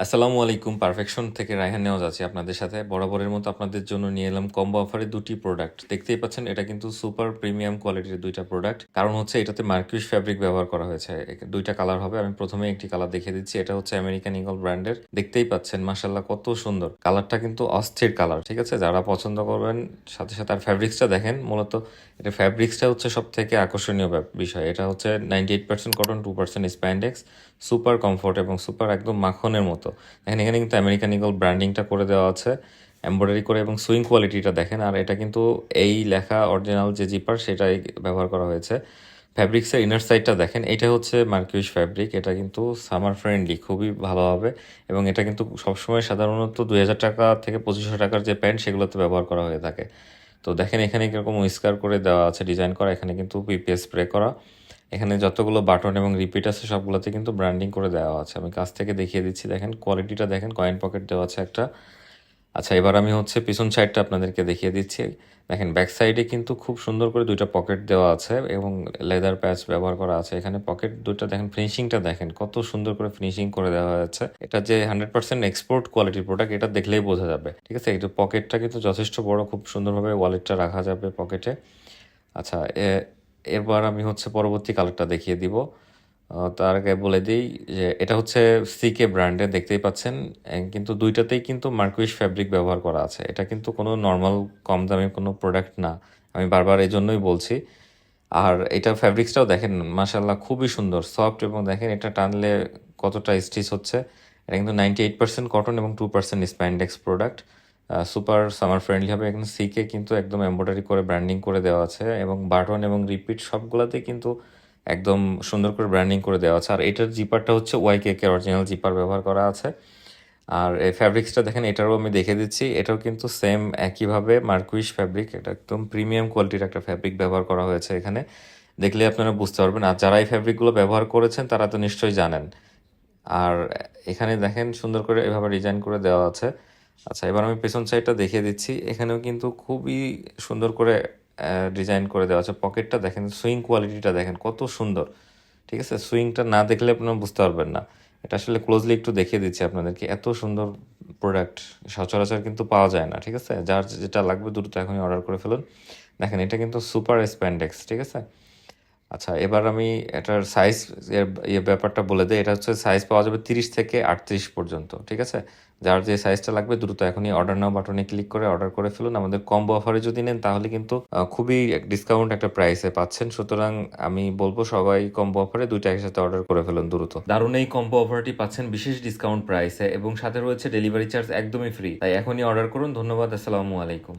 আসসালামু আলাইকুম। পারফেকশন থেকে রায়হান নেওয়াজ আছি আপনাদের সাথে। বরাবরের মতো আপনাদের জন্য নিয়ে এলাম কম্বো অফারে ২টি প্রোডাক্ট। দেখতেই পাচ্ছেন এটা কিন্তু সুপার প্রিমিয়াম কোয়ালিটির ২টা প্রোডাক্ট। কারণ হচ্ছে এটাতে মার্কিউস ফ্যাব্রিক ব্যবহার করা হয়েছে। ২টা কালার হবে। আমি প্রথমে একটি কালার দেখিয়ে দিচ্ছি। এটা হচ্ছে আমেরিকান ঈগল ব্র্যান্ডের। দেখতেই পাচ্ছেন মাশাআল্লাহ কত সুন্দর। কালারটা কিন্তু অস্থির কালার। ঠিক আছে? যারা পছন্দ করবেন সাথে, সাথে আর ফ্যাব্রিক্সটা দেখেন। মূলত এটা ফ্যাব্রিক্সটা হচ্ছে সবথেকে আকর্ষণীয় বিষয়। এটা হচ্ছে 98% কটন, 2% স্প্যান্ডেক্স। সুপার কমফোর্ট এবং সুপার একদম মাখনের মতো। দেখেন এখানে কিন্তু আমেরিকান ঈগল ব্র্যান্ডিংটা করে দেওয়া আছে এমব্রয়ডারি করে এবং সুইং কোয়ালিটিটা দেখেন। আর এটা কিন্তু এই লেখা অরিজিনাল যে জিপার সেটাই ব্যবহার করা হয়েছে। ফ্যাব্রিক্সের ইনার সাইডটা দেখেন, এটা হচ্ছে মার্কিউস ফ্যাব্রিক। এটা কিন্তু সামার ফ্রেন্ডলি, খুবই ভালো হবে। এবং এটা কিন্তু সবসময় সাধারণত ২,০০০ টাকা থেকে ২৫০০ টাকার যে প্যান্ট সেগুলোতে ব্যবহার করা হয়ে থাকে। তো দেখেন এখানে কীরকম উইস্কার করে দেওয়া আছে, ডিজাইন করা। এখানে কিন্তু পিপিএস স্প্রে করা। এখানে যতগুলো বাটন এবং রিপিট আছে সবগুলোতে কিন্তু ব্র্যান্ডিং করে দেওয়া আছে। আমি কাছ থেকে দেখিয়ে দিচ্ছি, দেখেন কোয়ালিটিটা দেখেন। কয়েন পকেট দেওয়া আছে একটা। আচ্ছা, এবার আমি হচ্ছে পিছন সাইডটা আপনাদেরকে দেখিয়ে দিচ্ছি। দেখেন ব্যাক সাইডে কিন্তু খুব সুন্দর করে ২টা পকেট দেওয়া আছে এবং লেদার প্যাচ ব্যবহার করা আছে। এখানে পকেট ২টা দেখেন, ফিনিশিংটা দেখেন কত সুন্দর করে ফিনিশিং করে দেওয়া হয়েছে। এটা যে 100% এক্সপোর্ট কোয়ালিটির প্রোডাক্ট এটা দেখলেই বোঝা যাবে। ঠিক আছে? এই পকেটটা কিন্তু যথেষ্ট বড়, খুব সুন্দরভাবে ওয়ালেটটা রাখা যাবে পকেটে। আচ্ছা, এরপর আমি হচ্ছে পরবর্তী কালারটা দেখিয়ে দিব। তার আগে বলে দিই যে এটা হচ্ছে সিকে ব্র্যান্ডের, দেখতেই পাচ্ছেন। কিন্তু ২টাতেই কিন্তু মার্কুইশ ফ্যাব্রিক ব্যবহার করা আছে। এটা কিন্তু কোনো নর্মাল কম দামি কোনো প্রোডাক্ট না। আমি বারবার এই জন্যই বলছি। আর এটা ফ্যাব্রিক্সটাও দেখেন মাশাআল্লাহ খুবই সুন্দর, সফট। এবং দেখেন এটা টানলে কতটা স্টিচ হচ্ছে। এটা কিন্তু 98% কটন এবং 2% spandex product. Super summer friendly হবে। এখানে সিকে কিন্তু একদম এমব্রয়ডারি করে ব্র্যান্ডিং করে দেওয়া আছে এবং বাটন এবং রিপিট সবগুলোতেই কিন্তু একদম সুন্দর করে ব্র্যান্ডিং করে দেওয়া আছে। আর এটার জিপারটা হচ্ছে ওয়াইকেকে অরিজিনাল জিপার ব্যবহার করা আছে। আর এই ফ্যাব্রিক্সটা দেখেন, এটারও আমি দেখে দিচ্ছি। এটাও কিন্তু সেম একইভাবে মার্কুইশ ফ্যাব্রিক। এটা একদম প্রিমিয়াম কোয়ালিটির একটা ফ্যাব্রিক ব্যবহার করা হয়েছে এখানে। দেখলে আপনারা বুঝতে পারবেন। আর যারা এই ফ্যাব্রিকগুলো ব্যবহার করেছেন তারা তো নিশ্চয়ই জানেন। আর এখানে দেখেন সুন্দর করে এভাবে ডিজাইন করে দেওয়া আছে। আচ্ছা, এবার আমি পেছন সাইডটা দেখিয়ে দিচ্ছি। এখানেও কিন্তু খুবই সুন্দর করে ডিজাইন করে দেওয়া আছে। পকেটটা দেখেন, সুইং কোয়ালিটিটা দেখেন কত সুন্দর। ঠিক আছে? সুইংটা না দেখলে আপনারা বুঝতে পারবেন না। এটা আসলে ক্লোজলি একটু দেখিয়ে দিচ্ছি আপনাদেরকে। এত সুন্দর প্রোডাক্ট সচরাচর কিন্তু পাওয়া যায় না। ঠিক আছে? যার যেটা লাগবে দ্রুত এখনই অর্ডার করে ফেলুন। দেখেন এটা কিন্তু সুপার স্প্যান্ডেক্স। ঠিক আছে? আচ্ছা, এবার আমি এটার সাইজ ব্যাপারটা বলে দেই। এটা হচ্ছে সাইজ পাওয়া যাবে 30 থেকে 38 পর্যন্ত। ঠিক আছে? যার যে সাইজটা লাগবে দ্রুত এখনই অর্ডার নাও বাটনে ক্লিক করে অর্ডার করে ফেলুন। আমাদের কম্বো অফারে যদি নেন তাহলে কিন্তু খুবই ডিসকাউন্ট একটা প্রাইসে পাচ্ছেন। সুতরাং আমি বলবো সবাই কম্বো অফারে ২টা একসাথে অর্ডার করে ফেলুন দ্রুত। দারুণ এই কম্বো অফারটি পাচ্ছেন বিশেষ ডিসকাউন্ট প্রাইসে এবং সাথে রয়েছে ডেলিভারি চার্জ একদমই ফ্রি। তাই এখনই অর্ডার করুন। ধন্যবাদ। আসসালামু আলাইকুম।